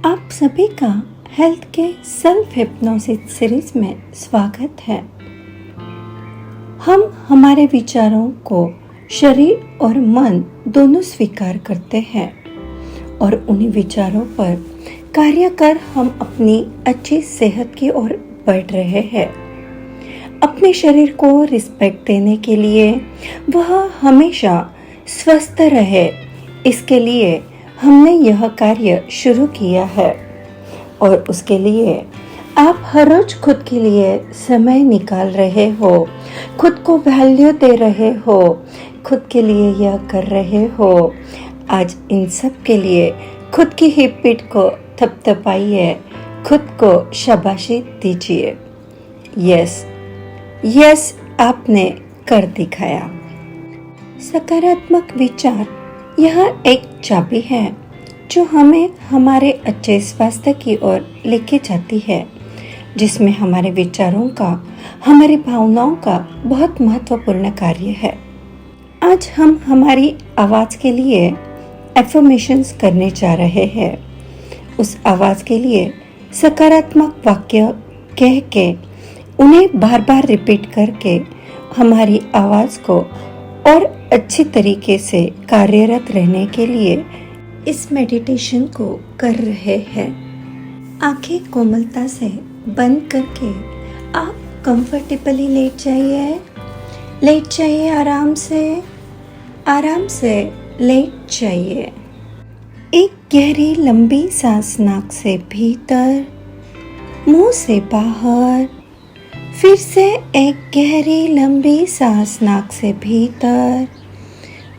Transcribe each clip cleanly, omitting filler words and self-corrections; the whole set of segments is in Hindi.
आप सभी का हेल्थ के सेल्फ हिप्नोसिस सीरीज में स्वागत है। हम हमारे विचारों को शरीर और मन दोनों स्वीकार करते हैं और उन्हीं विचारों पर कार्य कर हम अपनी अच्छी सेहत की ओर बढ़ रहे हैं। अपने शरीर को रिस्पेक्ट देने के लिए वह हमेशा स्वस्थ रहे, इसके लिए हमने यह कार्य शुरू किया है और उसके लिए आप हर रोज खुद के लिए समय निकाल रहे हो, खुद को वैल्यू दे रहे हो, खुद के लिए यह कर रहे हो। आज इन सब के लिए खुद की हिप पीठ को थपथपाइए, खुद को शाबाशी दीजिए। यस, आपने कर दिखाया। सकारात्मक विचार यह एक चाबी है जो हमें हमारे अच्छे स्वास्थ्य की ओर लेके जाती है, जिसमें हमारे विचारों का, हमारी भावनाओं का बहुत महत्वपूर्ण कार्य है। आज हम हमारी आवाज़ के लिए एफर्मेशंस करने जा रहे हैं। उस आवाज़ के लिए सकारात्मक वाक्य कह के उन्हें बार बार रिपीट करके हमारी आवाज़ को और अच्छी तरीके से कार्यरत रहने के लिए इस मेडिटेशन को कर रहे हैं। आंखें कोमलता से बंद करके आप कंफर्टेबली लेट जाइए। आराम से लेट जाइए। एक गहरी लंबी सांस नाक से भीतर, मुंह से बाहर। फिर से एक गहरी लंबी सांस नाक से भीतर,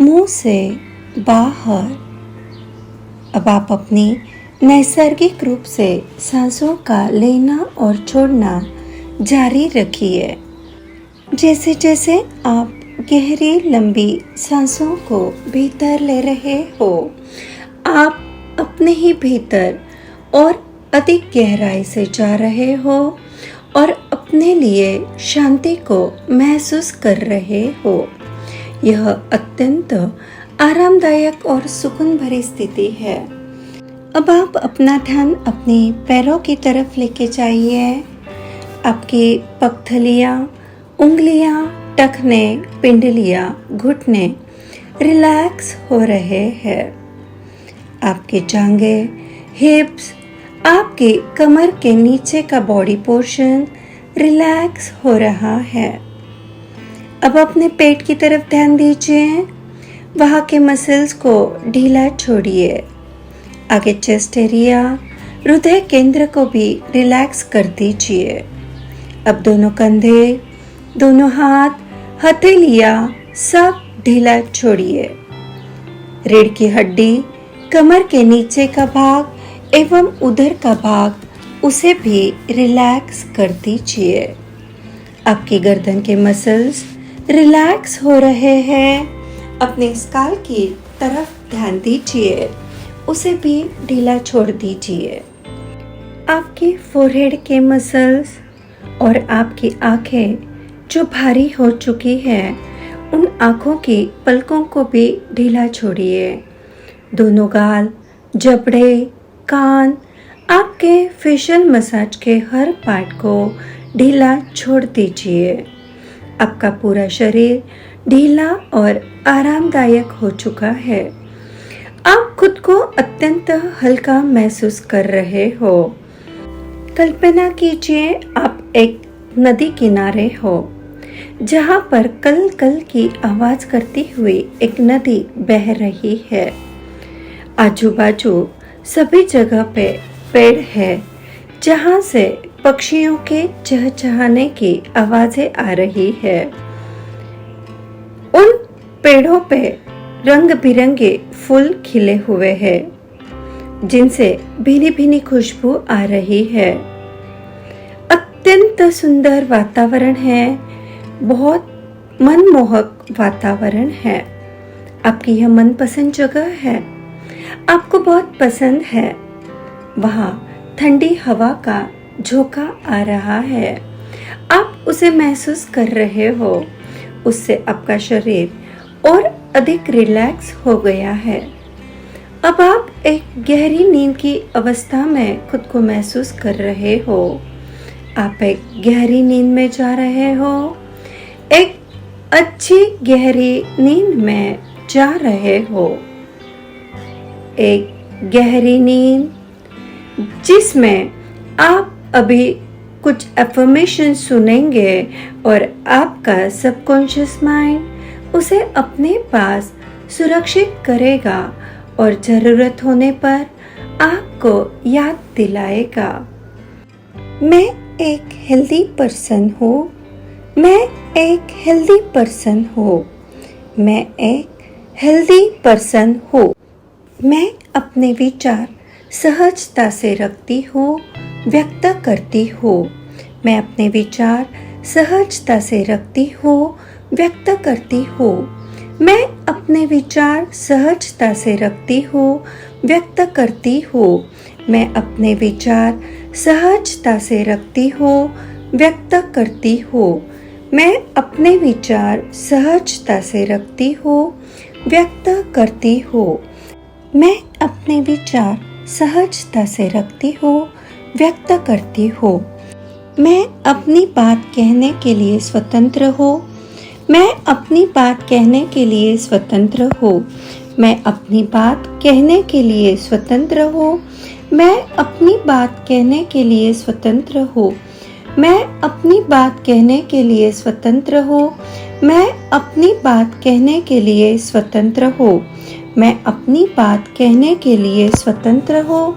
मुंह से बाहर। अब आप अपनी नैसर्गिक रूप से सांसों का लेना और छोड़ना जारी रखिए। जैसे जैसे आप गहरी लंबी सांसों को भीतर ले रहे हो, आप अपने ही भीतर और अधिक गहराई से जा रहे हो और अपने लिए शांति को महसूस कर रहे हो। यह अत्यंत आरामदायक और सुकून भरी स्थिति है। अब आप अपना ध्यान अपने पैरों की तरफ लेके जाइए। आपकी पगथलियाँ, उंगलियाँ, टखने, पिंडलियाँ, घुटने रिलैक्स हो रहे हैं। आपकी जांघें, हिप्स, आपके कमर के नीचे का बॉडी पोर्शन रिलैक्स हो रहा है। अब अपने पेट की तरफ ध्यान दीजिए। वहाँ के मसल्स को ढीला छोड़िए। आगे चेस्ट एरिया, हृदय केंद्र को भी रिलैक्स कर दीजिए। अब दोनों कंधे, दोनों हाथ, हथेलियाँ सब ढीला छोड़िए। रीढ़ की हड्डी, कमर के नीचे का भाग एवं उधर का भाग, उसे भी रिलैक्स कर दीजिए। आपकी गर्दन के मसल्स रिलैक्स हो रहे हैं। अपने स्काल की तरफ ध्यान दीजिए, उसे भी ढीला छोड़ दीजिए। आपकी फोरहेड के मसल्स और आपकी आंखें जो भारी हो चुकी हैं, उन आंखों की पलकों को भी ढीला छोड़िए। दोनों गाल, जबड़े, कान, आपके फेशियल मसाज के हर पार्ट को ढीला छोड़ दीजिए। आपका पूरा शरीर ढीला और आरामदायक हो चुका है। आप खुद को अत्यंत हल्का महसूस कर रहे हो। कल्पना कीजिए आप एक नदी किनारे हो, जहाँ पर कल कल की आवाज करती हुई एक नदी बह रही है। आजू बाजू सभी जगह पे पेड़ है, जहाँ से पक्षियों के चहचहाने की आवाजें आ रही है। उन पेड़ों पे रंग बिरंगे फूल खिले हुए हैं, जिनसे भीनी भीनी खुशबू आ रही है। अत्यंत सुंदर वातावरण है, बहुत मनमोहक वातावरण है। आपकी यह मनपसंद जगह है, आपको बहुत पसंद है। वहाँ ठंडी हवा का झोंका आ रहा है, आप उसे महसूस कर रहे हो। उससे आपका शरीर और अधिक रिलैक्स हो गया है। अब आप एक गहरी नींद की अवस्था में खुद को महसूस कर रहे हो। आप एक गहरी नींद में जा रहे हो, एक अच्छी गहरी नींद में जा रहे हो। एक गहरी नींद जिसमें आप अभी कुछ अफर्मेशन सुनेंगे और आपका सबकॉन्शियस माइंड उसे अपने पास सुरक्षित करेगा और ज़रूरत होने पर आपको याद दिलाएगा। मैं एक हेल्दी पर्सन हूँ। मैं एक हेल्दी पर्सन हूँ। मैं एक हेल्दी पर्सन हूँ। मैं अपने विचार सहजता से रखती हूँ, व्यक्त करती हूँ। मैं अपने विचार सहजता से रखती हूँ, व्यक्त करती हूँ। मैं अपने विचार सहजता से रखती हूँ, व्यक्त करती हूँ। मैं अपने विचार सहजता से रखती हूँ, व्यक्त करती हूँ। मैं अपने विचार सहजता से रखती हूँ, व्यक्त करती हूँ। मैं अपने विचार सहजता से रखती हूँ, व्यक्त करती हूँ। मैं अपनी बात कहने के लिए स्वतंत्र हूँ। मैं अपनी बात कहने के लिए स्वतंत्र हूँ। मैं अपनी बात कहने के लिए स्वतंत्र हूँ। मैं अपनी बात कहने के लिए स्वतंत्र हूँ। मैं अपनी बात कहने के लिए स्वतंत्र हूँ। मैं अपनी बात कहने के लिए स्वतंत्र हूँ। मैं अपनी बात कहने के लिए स्वतंत्र हूँ।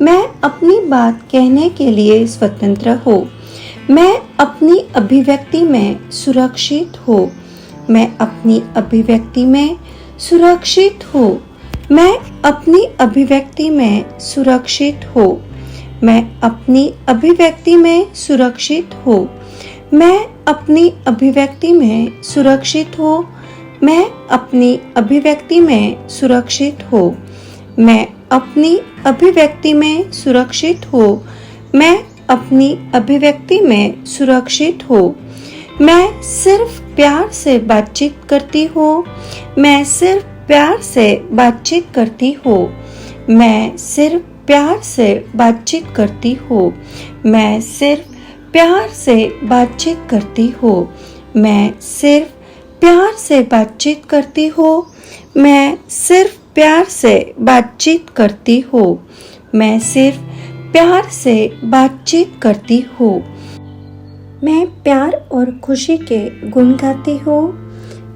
मैं अपनी बात कहने के लिए स्वतंत्र हूँ। मैं अपनी अभिव्यक्ति में सुरक्षित हूँ। मैं अपनी अभिव्यक्ति में सुरक्षित हूँ। मैं अपनी अभिव्यक्ति में सुरक्षित हूँ। मैं अपनी अभिव्यक्ति में सुरक्षित हूँ। मैं अपनी अभिव्यक्ति में सुरक्षित हूँ। मैं अपनी अभिव्यक्ति में सुरक्षित हूँ। मैं अपनी अभिव्यक्ति में सुरक्षित हूँ। मैं अपनी अभिव्यक्ति में सुरक्षित हूँ। मैं सिर्फ प्यार से बातचीत करती हूँ। मैं सिर्फ प्यार से बातचीत करती हूँ। मैं सिर्फ प्यार से बातचीत करती हूँ। मैं सिर्फ प्यार से बातचीत करती हूँ। मैं सिर्फ प्यार से बातचीत करती हूँ। मैं सिर्फ प्यार से बातचीत करती हूँ। मैं सिर्फ प्यार से बातचीत करती हूँ। मैं प्यार और खुशी के गुण गाती हूँ।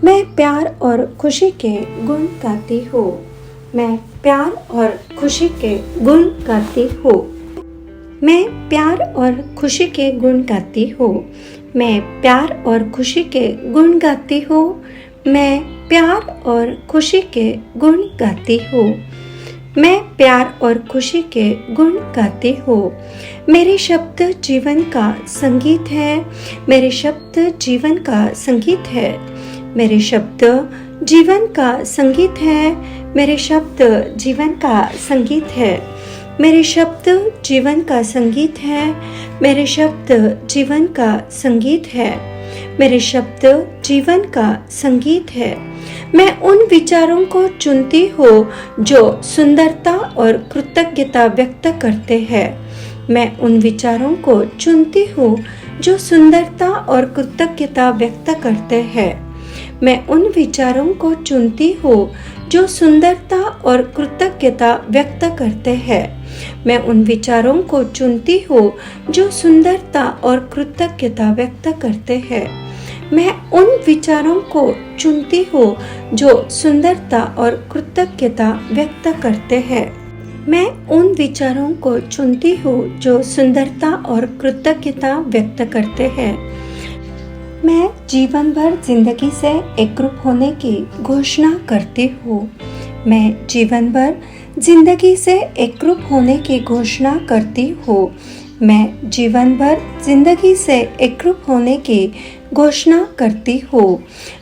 मैं प्यार और खुशी के गुण गाती हूँ। मैं प्यार और खुशी के गुण गाती हूँ। मैं प्यार और खुशी के गुण गाती हूँ। मैं प्यार और खुशी के गुण गाती हूँ। मैं प्यार और खुशी के गुण गाती हूँ। मैं प्यार और खुशी के गुण गाती हूँ। मेरे शब्द जीवन का संगीत है। मेरे शब्द जीवन का संगीत है। मेरे शब्द जीवन का संगीत है। मेरे शब्द जीवन का संगीत है। मेरे शब्द जीवन का संगीत है। मेरे शब्द जीवन का संगीत है। मेरे शब्द जीवन का संगीत है। मैं उन विचारों को चुनती हूँ जो सुंदरता और कृतज्ञता व्यक्त करते हैं। मैं उन विचारों को चुनती हूँ जो सुंदरता और कृतज्ञता व्यक्त करते हैं। मैं उन विचारों को चुनती हूँ जो सुंदरता और कृतज्ञता व्यक्त करते हैं। मैं उन विचारों को चुनती हूँ जो सुंदरता और कृतज्ञता व्यक्त करते हैं। मैं उन विचारों को चुनती हूँ जो सुंदरता और कृतज्ञता व्यक्त करते हैं। मैं उन विचारों को चुनती हूँ जो सुंदरता और कृतज्ञता व्यक्त करते हैं। मैं जीवन भर जिंदगी से एकरूप होने की घोषणा करती हूँ। मैं जीवन भर जिंदगी से एकरूप होने की घोषणा करती हूँ। मैं जीवन भर जिंदगी से एकरूप होने की घोषणा करती हूँ।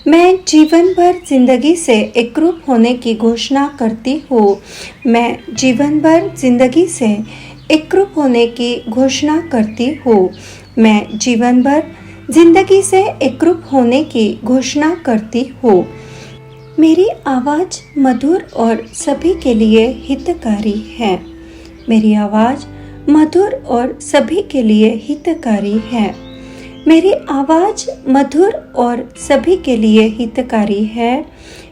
मैं जीवन भर जिंदगी से एकरूप होने की घोषणा करती हूँ। मैं जीवन भर जिंदगी से एकरूप होने की घोषणा करती हूँ। मैं जीवन भर जिंदगी से एकरूप होने की घोषणा करती हूँ। मेरी आवाज़ मधुर और सभी के लिए हितकारी है। मेरी आवाज़ मधुर और सभी के लिए हितकारी है। मेरी आवाज़ मधुर और सभी के लिए हितकारी है।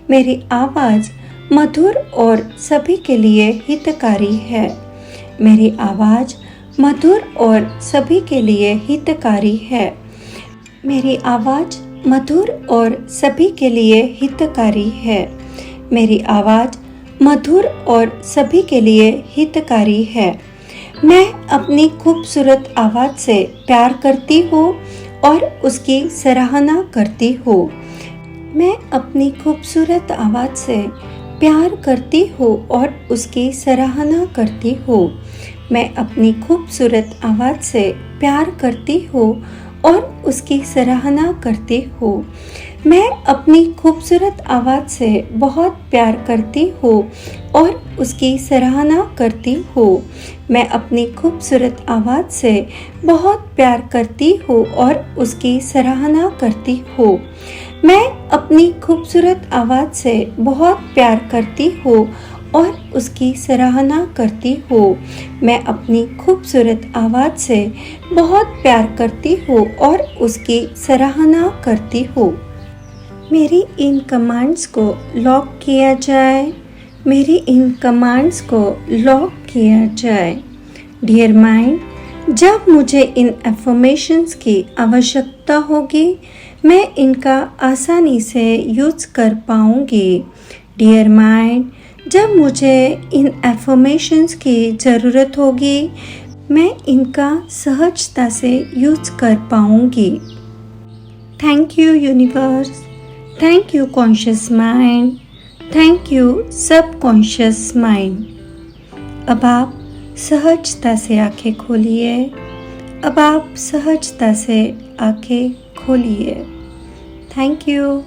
मेरी आवाज़ मधुर और सभी के लिए हितकारी है। मेरी आवाज़ मधुर और सभी के लिए हितकारी है। मेरी आवाज़ मधुर और सभी के लिए हितकारी है। मेरी आवाज़ मधुर और सभी के लिए हितकारी है। मैं अपनी खूबसूरत आवाज़ से प्यार करती हूँ और उसकी सराहना करती हूँ। मैं अपनी खूबसूरत आवाज़ से प्यार करती हूँ और उसकी सराहना करती हूँ। मैं अपनी खूबसूरत आवाज़ से प्यार करती हूँ और उसकी सराहना करती हूँ। मैं अपनी खूबसूरत आवाज़ से बहुत प्यार करती हूँ और उसकी सराहना करती हूँ। मैं अपनी खूबसूरत आवाज़ से बहुत प्यार करती हूँ और उसकी सराहना करती हूँ। मैं अपनी खूबसूरत आवाज़ से बहुत प्यार करती हूँ और उसकी सराहना करती हूँ। मैं अपनी खूबसूरत आवाज़ से बहुत प्यार करती हूँ और उसकी सराहना करती हूँ। मेरी इन कमांड्स को लॉक किया जाए। मेरी इन कमांड्स को लॉक किया जाए। डियर माइंड, जब मुझे इन अफर्मेशंस की आवश्यकता होगी, मैं इनका आसानी से यूज़ कर पाऊँगी। डियर माइंड, जब मुझे इन अफर्मेशंस की ज़रूरत होगी, मैं इनका सहजता से यूज़ कर पाऊँगी। Thank you universe. Thank you conscious mind. Thank you subconscious mind. अब आप सहजता से आंखें खोलिए। अब आप सहजता से आंखें खोलिए। Thank you,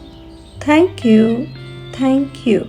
thank you, thank you.